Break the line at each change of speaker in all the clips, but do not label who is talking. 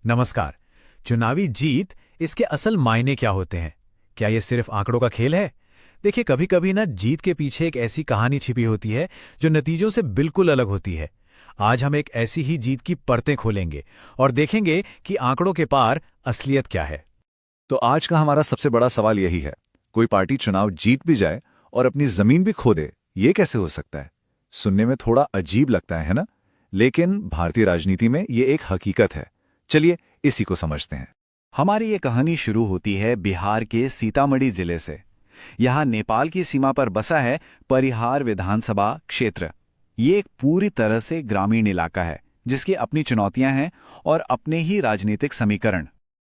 नमस्कार। चुनावी जीत, इसके असल मायने क्या होते हैं? क्या ये सिर्फ आंकड़ों का खेल है? देखिए, कभी कभी ना जीत के पीछे एक ऐसी कहानी छिपी होती है जो नतीजों से बिल्कुल अलग होती है। आज हम एक ऐसी ही जीत की परतें खोलेंगे और देखेंगे कि आंकड़ों के पार असलियत क्या है।
तो आज का हमारा सबसे बड़ा सवाल यही है, कोई पार्टी चुनाव जीत भी जाए और अपनी जमीन भी खो दे, ये कैसे हो सकता है? सुनने में थोड़ा अजीब लगता है ना? लेकिन भारतीय राजनीति में ये एक हकीकत है। चलिए इसी को समझते हैं। हमारी ये कहानी शुरू होती है बिहार के सीतामढ़ी जिले से। यहाँ नेपाल की सीमा पर बसा है परिहार विधानसभा क्षेत्र। ये एक पूरी तरह से ग्रामीण इलाका है जिसकी अपनी चुनौतियां हैं और अपने ही राजनीतिक समीकरण।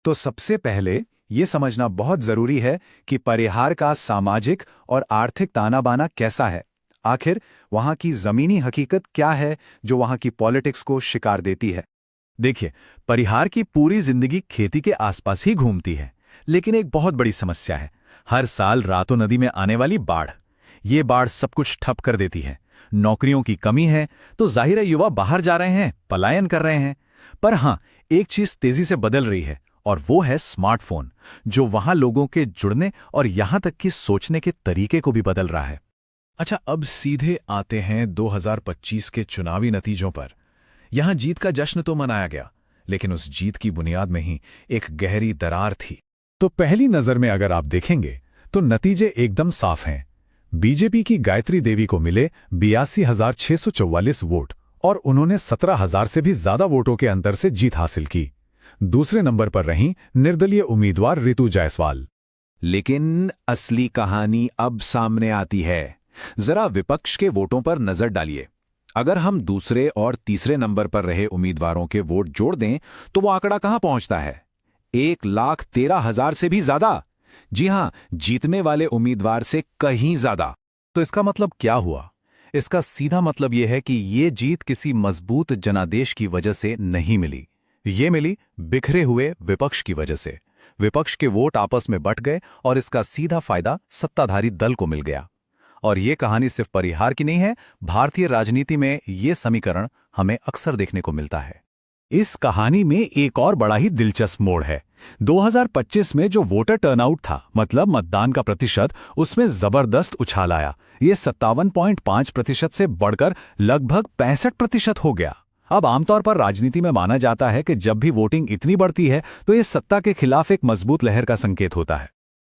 तो सबसे पहले ये समझना बहुत जरूरी है कि परिहार का सामाजिक और आर्थिक ताना बाना कैसा है। आखिर वहां की जमीनी हकीकत क्या है जो वहां की पॉलिटिक्स को शिकार देती है। देखिए, परिहार की पूरी जिंदगी खेती के आसपास ही घूमती है, लेकिन एक बहुत बड़ी समस्या है, हर साल रातों नदी में आने वाली बाढ़। ये बाढ़ सब कुछ ठप कर देती है। नौकरियों की कमी है, तो जाहिर है युवा बाहर जा रहे हैं, पलायन कर रहे हैं। पर हां, एक चीज तेजी से बदल रही है, और वो है स्मार्टफोन, जो वहां लोगों के जुड़ने और यहां तक कि सोचने के तरीके को भी बदल रहा है। अच्छा, अब सीधे आते हैं 2025 के चुनावी नतीजों पर। यहां जीत का जश्न तो मनाया गया, लेकिन उस जीत की बुनियाद में ही एक गहरी दरार थी। तो पहली नजर में अगर आप देखेंगे तो नतीजे एकदम साफ हैं। बीजेपी की गायत्री देवी को मिले 82,644 वोट और उन्होंने 17,000 से भी ज्यादा वोटों के अंतर से जीत हासिल की। दूसरे नंबर पर रहीं निर्दलीय उम्मीदवार रितु जायसवाल।
लेकिन असली कहानी अब सामने आती है। जरा विपक्ष के वोटों पर नजर डालिए। अगर हम दूसरे और तीसरे नंबर पर रहे उम्मीदवारों के वोट जोड़ दें तो वो आंकड़ा कहां पहुंचता है? 1,13,000 से भी ज्यादा। जी हां, जीतने वाले उम्मीदवार से कहीं ज्यादा।
तो इसका मतलब क्या हुआ? इसका सीधा मतलब यह है कि ये जीत किसी मजबूत जनादेश की वजह से नहीं मिली। ये मिली बिखरे हुए विपक्ष की वजह से। विपक्ष के वोट आपस में बंट गए और इसका सीधा फायदा सत्ताधारी दल को मिल गया। और ये कहानी सिर्फ परिहार की नहीं है, भारतीय राजनीति में ये समीकरण हमें अक्सर देखने को मिलता है। इस कहानी में एक और बड़ा ही दिलचस्प मोड़ है। 2025 में जो वोटर टर्नआउट था, मतलब मतदान का प्रतिशत, उसमें जबरदस्त उछाल आया। ये 57.5% से बढ़कर लगभग 65% हो गया। अब आमतौर पर राजनीति में माना जाता है कि जब भी वोटिंग इतनी बढ़ती है तो ये सत्ता के खिलाफ एक मजबूत लहर का संकेत होता है।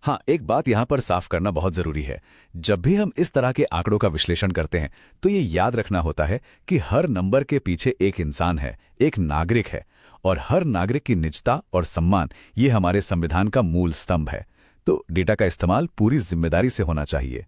हाँ, एक बात यहां पर साफ करना बहुत जरूरी है। जब भी हम इस तरह के आंकड़ों का विश्लेषण करते हैं तो ये याद रखना होता है कि हर नंबर के पीछे एक इंसान है, एक नागरिक है, और हर नागरिक की निजता और सम्मान ये हमारे संविधान का मूल स्तंभ है। तो डेटा का इस्तेमाल पूरी जिम्मेदारी से होना चाहिए।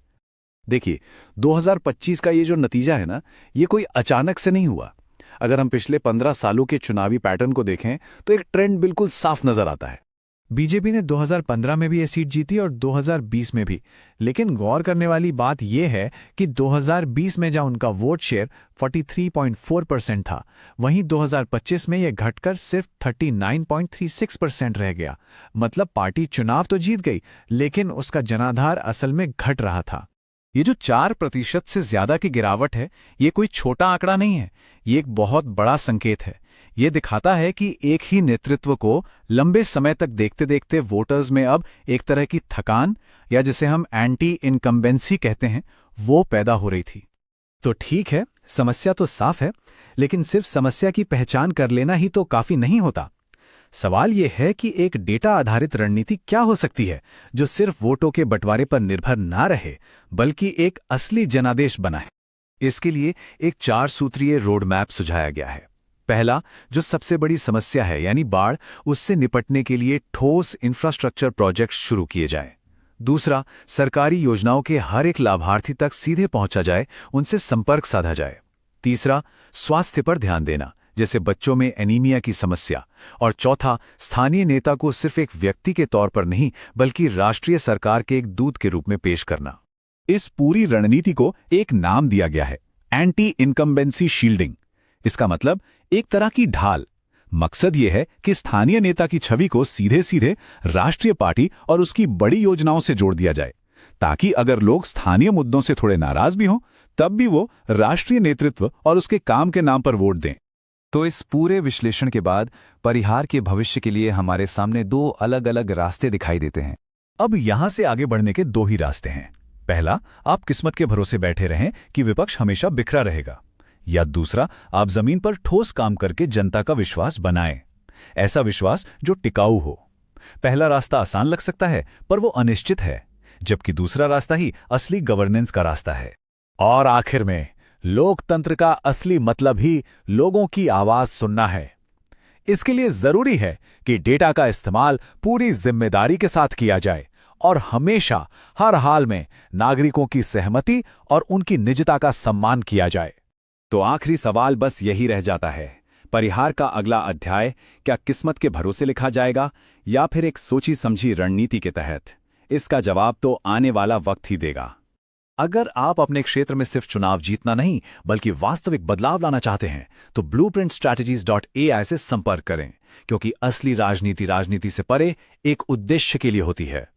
देखिए, 2025 का ये जो नतीजा है ना, ये कोई अचानक से नहीं हुआ। अगर हम पिछले 15 सालों के चुनावी पैटर्न को देखें तो एक ट्रेंड बिल्कुल साफ नजर आता है।
बीजेपी ने 2015 में भी ये सीट जीती और 2020 में भी। लेकिन गौर करने वाली बात यह है कि 2020 में जहां उनका वोट शेयर 43.4% था, वहीं 2025 में यह घटकर सिर्फ 39.36% रह गया। मतलब पार्टी चुनाव तो जीत गई, लेकिन उसका जनाधार असल में घट रहा था। ये जो 4% से ज्यादा की गिरावट है, ये कोई छोटा आंकड़ा नहीं है, ये एक बहुत बड़ा संकेत है। ये दिखाता है कि एक ही नेतृत्व को लंबे समय तक देखते देखते वोटर्स में अब एक तरह की थकान, या जिसे हम एंटी इनकम्बेंसी कहते हैं, वो पैदा हो रही थी। तो ठीक है, समस्या तो साफ है, लेकिन सिर्फ समस्या की पहचान कर लेना ही तो काफी नहीं होता। सवाल यह है कि एक डेटा आधारित रणनीति क्या हो सकती है जो सिर्फ वोटों के बंटवारे पर निर्भर ना रहे, बल्कि एक असली जनादेश बनाए। इसके लिए एक 4 सूत्रीय रोड मैप सुझाया गया है। पहला, जो सबसे बड़ी समस्या है यानी बाढ़, उससे निपटने के लिए ठोस इंफ्रास्ट्रक्चर प्रोजेक्ट शुरू किए जाएं। दूसरा, सरकारी योजनाओं के हर एक लाभार्थी तक सीधे पहुंचा जाए, उनसे संपर्क साधा जाए। तीसरा, स्वास्थ्य पर ध्यान देना, जैसे बच्चों में एनीमिया की समस्या। और चौथा, स्थानीय नेता को सिर्फ एक व्यक्ति के तौर पर नहीं, बल्कि राष्ट्रीय सरकार के एक दूत के रूप में पेश करना। इस पूरी रणनीति को एक नाम दिया गया है, एंटी इनकम्बेंसी शील्डिंग। इसका मतलब एक तरह की ढाल। मकसद यह है कि स्थानीय नेता की छवि को सीधे सीधे राष्ट्रीय पार्टी और उसकी बड़ी योजनाओं से जोड़ दिया जाए, ताकि अगर लोग स्थानीय मुद्दों से थोड़े नाराज भी हों, तब भी वो राष्ट्रीय नेतृत्व और उसके काम के नाम पर वोट दें।
तो इस पूरे विश्लेषण के बाद परिहार के भविष्य के लिए हमारे सामने दो अलग अलग रास्ते दिखाई देते हैं।
अब यहां से आगे बढ़ने के दो ही रास्ते हैं। पहला, आप किस्मत के भरोसे बैठे रहें कि विपक्ष हमेशा बिखरा रहेगा, या दूसरा, आप जमीन पर ठोस काम करके जनता का विश्वास बनाएं, ऐसा विश्वास जो टिकाऊ हो। पहला रास्ता आसान लग सकता है, पर वो अनिश्चित है, जबकि दूसरा रास्ता ही असली गवर्नेंस का रास्ता है।
और आखिर में, लोकतंत्र का असली मतलब ही लोगों की आवाज सुनना है। इसके लिए जरूरी है कि डेटा का इस्तेमाल पूरी जिम्मेदारी के साथ किया जाए और हमेशा हर हाल में नागरिकों की सहमति और उनकी निजता का सम्मान किया जाए।
तो आखिरी सवाल बस यही रह जाता है, परिहार का अगला अध्याय क्या किस्मत के भरोसे लिखा जाएगा या फिर एक सोची समझी रणनीति के तहत? इसका जवाब तो आने वाला वक्त ही देगा।
अगर आप अपने क्षेत्र में सिर्फ चुनाव जीतना नहीं बल्कि वास्तविक बदलाव लाना चाहते हैं तो blueprintstrategies.ai से संपर्क करें, क्योंकि असली राजनीति से परे एक उद्देश्य के लिए होती है।